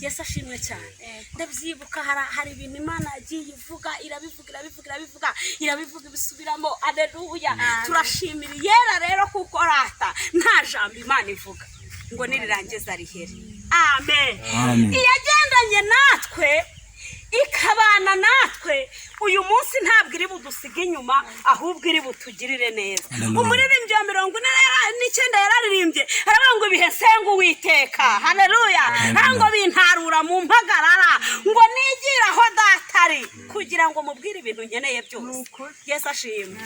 Yesu ashimwe cyane. Ndabyibuka hari ibintu Imana yagiye ivuga irabivuga ibisubiramo. Haleluya. Turashimira yera rero kuko rata nta jambo Imana ivuga ngo nirirangiza rihere. Amen. Iyagendanye natwe ikabana natwe uyu munsi ntabwo iri budusiga inyuma ahubwo iri butugirire neza. Umuririmbyi wa 49 yararirimbye aravuga ngo ibihe senga Uwiteka. Haleluya. Ngo bintarura mu mpagarara ngo nigira aho datari kugira ngo mubwire ibintu nkeneye byose. Yesu ashimwe.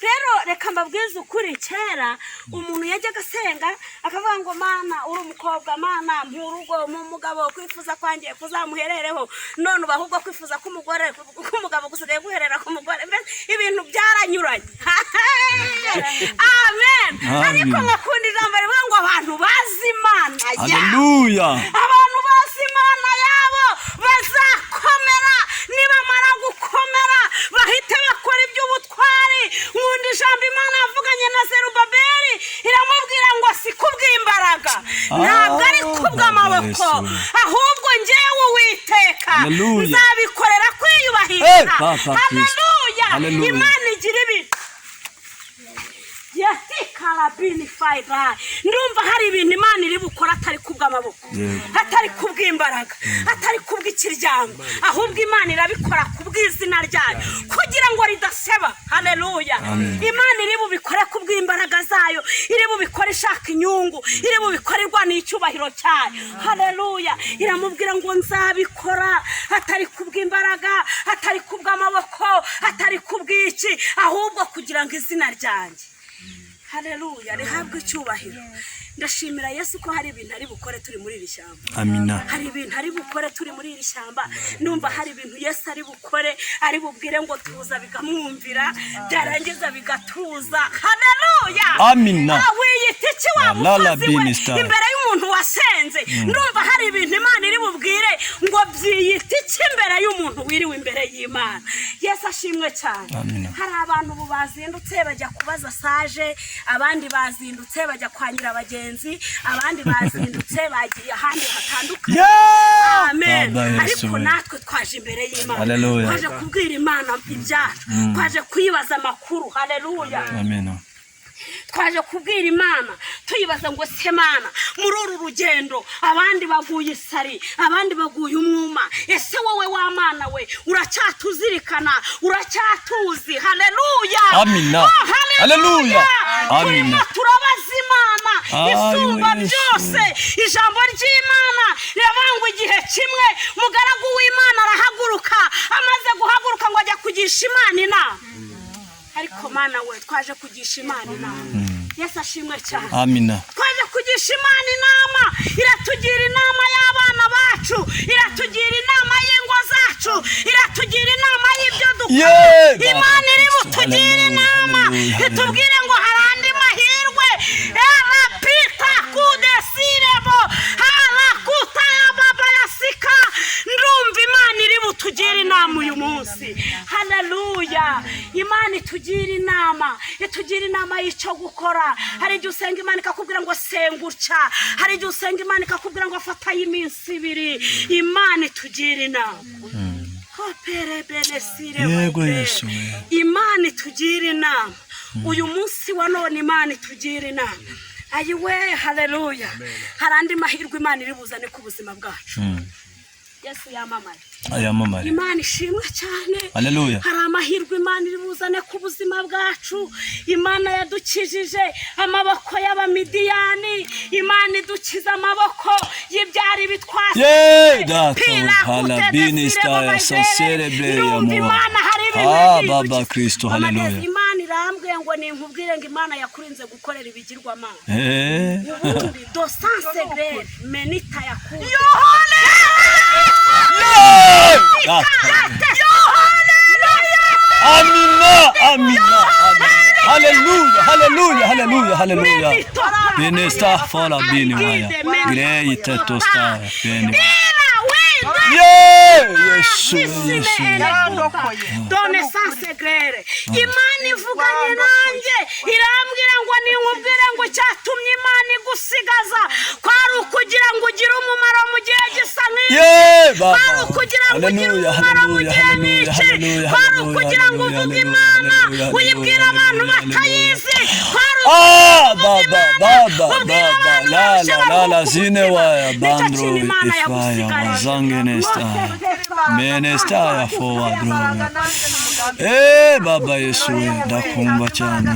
Rero reka mbabwize ukuri, kera umuntu yajyaga asenga akavuga ngo Mana uri umukobwa, Mana mpurugo mu mugabo kwifuza kwangiye kuzamuherereho, none ahubwo kwifuza ko umugore k'umugabo gusigaye guherera ku mugore. Ibintu byaranyuranye. Amen. Ariko ngakunda ijambo rivuga ngo abantu bazi Imana. Haleluya. Abantu bazi Imana yabo bazakomera, nibamara gukomera bahite bakora iby'ubutwari. Nkunda ijambo Imana yavuganye na Zerubabeli iramubwira ngo si kubw'imbaraga, ntabwo ari kubw'amaboko, ahubwo njyewe Uwiteka nzabikorera kwiyubahisha. Haleluya. Imana igira ibintu ndumva hari ibintu Imana iri bukora atari kubw'amaboko, atari kubw'imbaraga, atari kubw'ikiryango, ahubwo Imana irabikora kubw'izina ryayo kugira ngo ridaseba. Haleluya. Imana iri bubikore kubw'imbaraga zayo, iri bubikore ishaka inyungu, iri bubikore irwana icyubahiro cyayo. Haleluya. Iramubwira ngo nzabikora atari kubw'imbaraga, atari kubw'amaboko, atari kubw'iki, ahubwo kugira ngo izina ryanjye Haleluya rihabwe icyubahiro. Ndashimira Yesu ko hari ibintu ari bukore turi muri iri shyamba. Amina. Hari ibintu ari bukore turi muri iri shyamba. Numva hari ibintu Yesu ari bukore, ari bubwire ngo tuza bikamwumvira, byarangiza bigatuza. Haleluya. Amina. Wiyita iki wa mukozi we imbere y'umuntu wasenze? Numva hari ibintu Imana iri bubwire ngo byiyita iki imbere y'umuntu wiriwe imbere y'Imana. Yesu ashimwe cyane. Hari abantu bazindutse bajya kubaza sage, abandi bazindutse bajya kwanyira abagenzi, abandi bazindutse bagiye ahandi hatandukanye. Amen. Ariko natwe twaje imbere y'Imana, twaje kubwira Imana ibyacu, twaje kuyibaza amakuru. Haleluya. Amen. Twaje kubwira Imana tuyibaza ngo se Mana muri uru rugendo abandi baguye isari, abandi baguye umwuma, ese wowe wa Mana we uracyatuzirikana, uracyatuzi. Haleluya. Amina. Haleluya. Amina. Turabaza Imana isumba byose. Ijambo ry'Imana riravuga igihe kimwe mugaragu w'Imana arahaguruka, amaze guhaguruka ngo ajya kugisha Imana inama. Ariko Mana we twaje kugisha Imana inama. Yesu ashimwe cyane. Amina. Twaje kugisha Imana inama, iratugira inama y'abana bacu, iratugira inama y'ingo zacu, iratugira inama y'ibyo dukora. Imana iri butugira inama itubwire ngo hari andi mahirwe. Pita kudesirebo hala kutaya babarasika. Ndumva Imana iri butugira inama uyu munsi. Haleluya. Imana itugira inama, itugira inama y'icyo gukora. Hari igihe usenga Imana ikakubwira ngo sengutya, hari igihe usenga Imana ikakubwira ngo fata y'iminsi 2. Imana itugira inama. Yego Yesu. Imana itugira inama uyu munsi wa none. Imana itugira inama. Ayiwe. Haleluya. Hari andi mahirwe Imana iri buzane ku buzima bwacu. Yesu yamamaye. Ayamamaye. Imana ishimwe cyane. Haleluya. Hari amahirwe Imana iri buzane ku buzima bwacu. Imana yadukijije amaboko y'Abamidiyani, Imana idukiza amaboko y'ibyari bitwase. Imana hari ibintu. Baba Kristo. Haleluya. Imana irambwiye ngo ninkubwire ngo Imana yakurinze gukorera ibigirwamana. Ubundi dosanse grave menita yakuze. Amina. Amina. Haleluya. Haleluya. Haleluya. Haleluya. Benesta fala bini waya. Great tosta bini. Yesu. Yesu. Done sanse grere. Imana ivuganye nanjye irambwira ngo ninkubwire ngo cyatumye Imana igusigaza kwari ukugira ngo ugire umumaro mu gihe gisa nk'iki. kwari ukugira ngo ugire umumaro mu gihe n'iki, kwari ukugira ngo uvuge Imana uyibwire abantu batayizi, kwari la zine waya bandro ifaya zange nesta menesta ya forward baba Yesu ndakumva cyane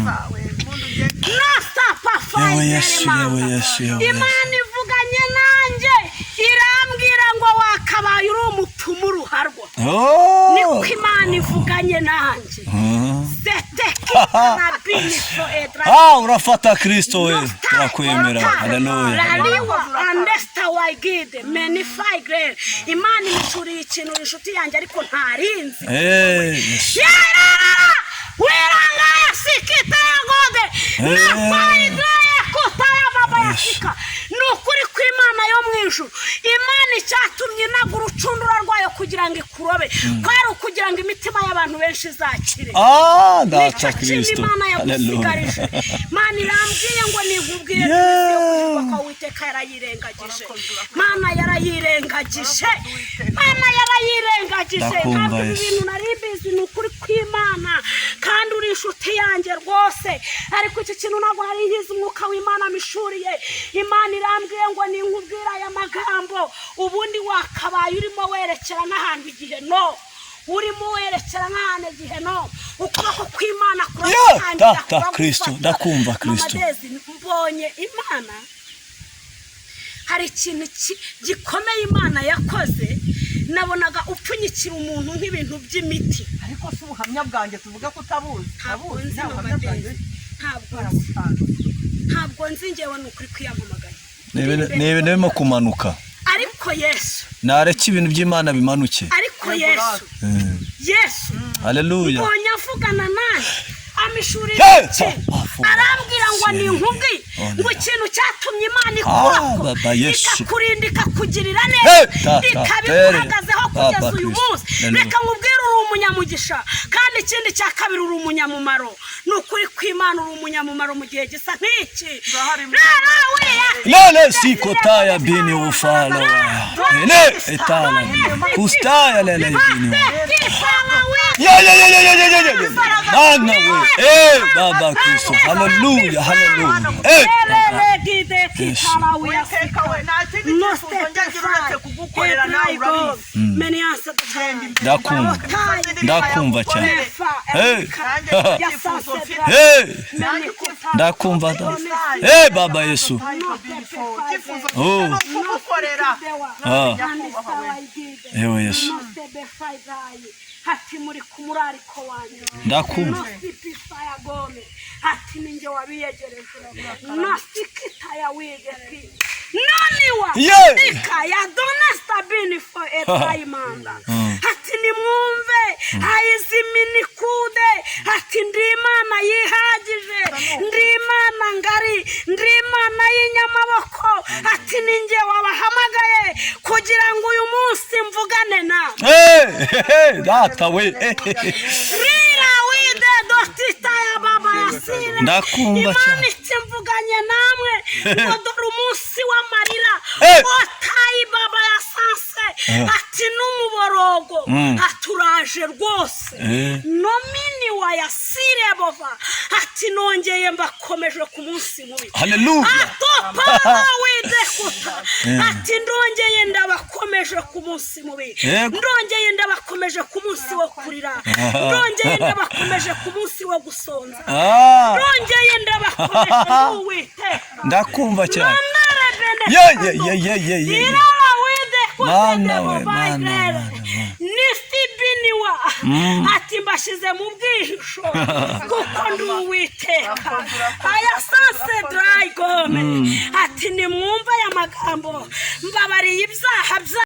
Imana ivuganye nanjye irambwira ngo wakabaye uri umupfumu ruharwa. Niko Imana ivuganye nanjye. Urafata Kristo we turakwemera. Haleluya. Imana imishuriye ikintu inshuti yanjye ariko ntarinzi. Wiranga sikita yagode nafaideye kutaya baba yashika nukuri kw'Imana yo mwijuru. Imana icyatumye inagura urucundura rwayo kugira ngo ikurobe, kwari ukugira ngo imitima y'abantu benshi izakire. Data Kristo. Haleluya. Mana irambwiye ngo ninkubwire ko Uwiteka yarayirengagije. Mana yarayirengagije. Mana yarayirengagije. Ntabwo ibintu naribizi nukuri kw'Imana kandi uri inshuti yanjye rwose, ariko iki kintu ntabwo hari nkiza umwuka w'Imana mishuriye. Imana irambwiye ngo ninkubwira aya magambo ubundi wakabaye urimo werekera n'ahantu igihe urimo werekera n'ahantu igihe ukuboko kw'Imana kuratangira Kristo. Ndakumva Kristo. Mbonye Imana hari ikintu gikomeye Imana yakoze, nabonaga upfunyikira umuntu nk'ibintu by'imiti. Ariko si ubuhamya bwanjye tuvuga ko utabuzi. Ntabwo nzi ngewe nukuri kwiyamamagaye. Ni ibintu birimo kumanuka. Ariko Yesu nareke ibintu by'Imana bimanuke. Ariko Yesu haleluya. Mbonye avugana nanjye amishurira iki, arambwira ngo ninkubwi ngo ikintu cyatumye Imana ikubaka ikakurinda ikakugirira neza ikabikuhagazeho kugeza uyu munsi. Reka nkubwire uri umunyamugisha kandi ikindi cya kabiri uri umunyamumaro. Nukuri kw'Imana uri umunyamumaro mu gihe gisa nk'iki. Lele sikotaya bini ufala ne etala kustaya lele bini Mana we baba Kristo. Haleluya. Ndakumva cyane. Ndakumva baba Yesu. Ewe Yesu. Hati muri kumurariko wanyu ndakumva hati ninjye wabiyegereje nasikita ya wigeki naniwa ya donesta bini for etraimanda hati nimwumve hayizimini kude hati ndimana yihagije ndimana ngari ndimana y'inyamaboko hati ninjye wabahamagaye kugira ngo uyu munsi mvugane na data we rira wide dotita ya baba yasire ndakumva cyane mvuganye namwe ngo dore umunsi w'amarira otayi baba yasanse ati n'umuborogo aturaje rwose nomini wa yasire bova ati nongeye mbakomeje ku munsi mubi. Haleluya. Atopa wide kuta ati ndongeye ndabakomeje ku munsi mubi, ndongeye ndabakomeje ku munsi wo kurira, ndongeye ndabakomeje ku munsi wo gusonza, ndongeye ndabakomeje Uwiteka. Ndakumva cyane. Mana nisibiniwa ati mbashize mu bwihisho kuko ndi Uwiteka. Aya sanse dry gome ati nimwumva aya magambo mbabariye ibyaha bya